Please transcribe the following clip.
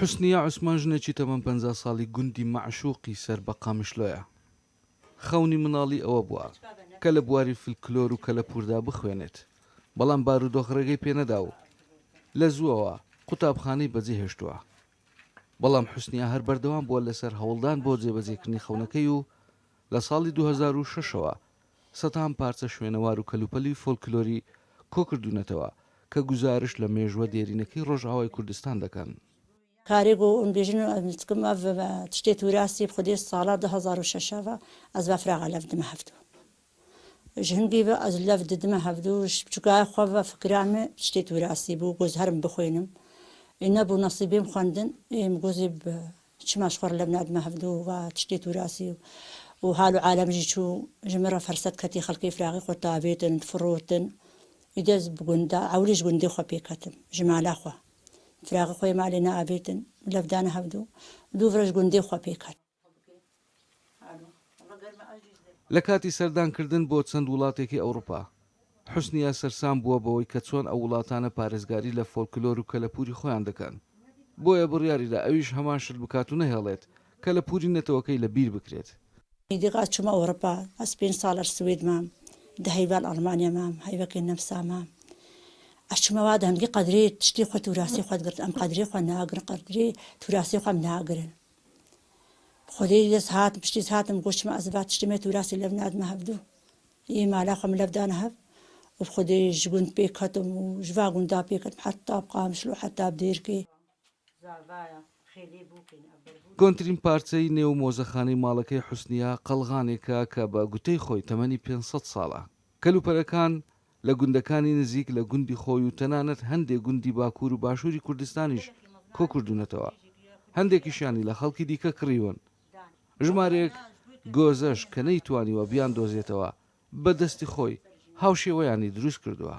حوسنیە عوسمان ژنێکی تەمەن 50 ساڵی گوندی مەعشوقی سەر بە قامشلۆیە. خەونی مناڵی ئەوە بووە کە لە بواری فلکلۆر و کەلەپوردا بخوێنێت، بەڵام بارودۆخڕێگەی پێنەدا و لە زووەوە قوتابخانەی بەجێ هێشتووە. بەڵام حوسنیە هەر بەردەوام بووە لەسەر هەوڵدان بۆ جێبەجێکردنی خەونەکەی و لە ساڵی 2006ەوە سەتام پارچە شوێنەوار و کەلوپەلی فۆلکلۆری کۆکردوونەتەوە کە گوزارش لە مێژوە دێرینەکەی ڕۆژئاوای کوردستان دەکەن. کارێک و ئەمبێژن ئەمکم شتێت وراسی خودێ ساڵا 2006ەوە ئەس بە فراغە لەف دمە هەفتوو. ژهنگی بە ئەز لەف ددمە هەفتوو بچکای خۆ بە فکرامە شتێت وراسی بوو گۆز هەرم بخوێنم. ئینە بوو نەسیبێم خوێندن ئێم گۆزی چماش خۆر لەم نادمە هەفتوو و شتێت وراسی و حال و عالەمژی چوو ژمرە فەرسەت کەتی خەڵکی فراغی خۆ تابێتن فڕۆتن ئیدەز بگوندا ئەوریش گوندی خۆ پێکەتم ژمالا خۆ. فراغی خۆی مالی نابێتن لەفدانە هەفتوو دوو فرەش گوندی خۆ پێکات. لە کاتی سەردانکردن بۆ چەند وڵاتێکی ئەوروپا حوسنیە سەرسام بووە بەوەی کە چۆن ئەو وڵاتانە پارێزگاری لە فۆلکلۆر و کەلەپوری خۆیان دەکەن، بۆیە بڕیاریدا ئەویش هەمان شت بکات و نەهێڵێت کە لە پوری نەتەوەکەی لە بیر بکرێت. دیقا چوومە ئەوروپا ئەس 5 ساڵەر سوێد مام دەهەیڤال ئەڵمانیا مام هەیڤەکەی نەفسا مام ئەچمەوا دەمگی قەدرێ شتی خۆ توراسی خۆت گرت ئەم قەدرێ خۆ ناگرن قەدرێ توراسی خۆم ناگرن خۆدەی دەست هاتم پشتیز هاتم گۆشتمە ئەزبات شتمێ توراسی لەم نادمە هەفتوو ئی مالا خۆم لەفدانە هەف و خۆدەی ژگوند پێکەتم و ژوا گوندا پێکەتم حتا بقامشلو حتا بدێرکێ. گۆنترین پارچەی نێو مۆزەخانەی ماڵەکەی حوسنیە قەڵغانێکە کە بە گوتەی خۆی تەمەنی 500 ساڵە. کەلوپەرەکان لە گوندەکانی نزیک لە گوندی خۆی و تەنانەت هەندێک گوندی باکوور و باشووری کوردستانیش کۆکردوونەتەوە، هەندێکیشیانی لە خەڵکی دیکە کڕیون. ژمارێک گۆزەش کە نەیتوانیوە بیان دۆزێتەوە بە دەستی خۆی هاوشێوەیانی دروست کردووە.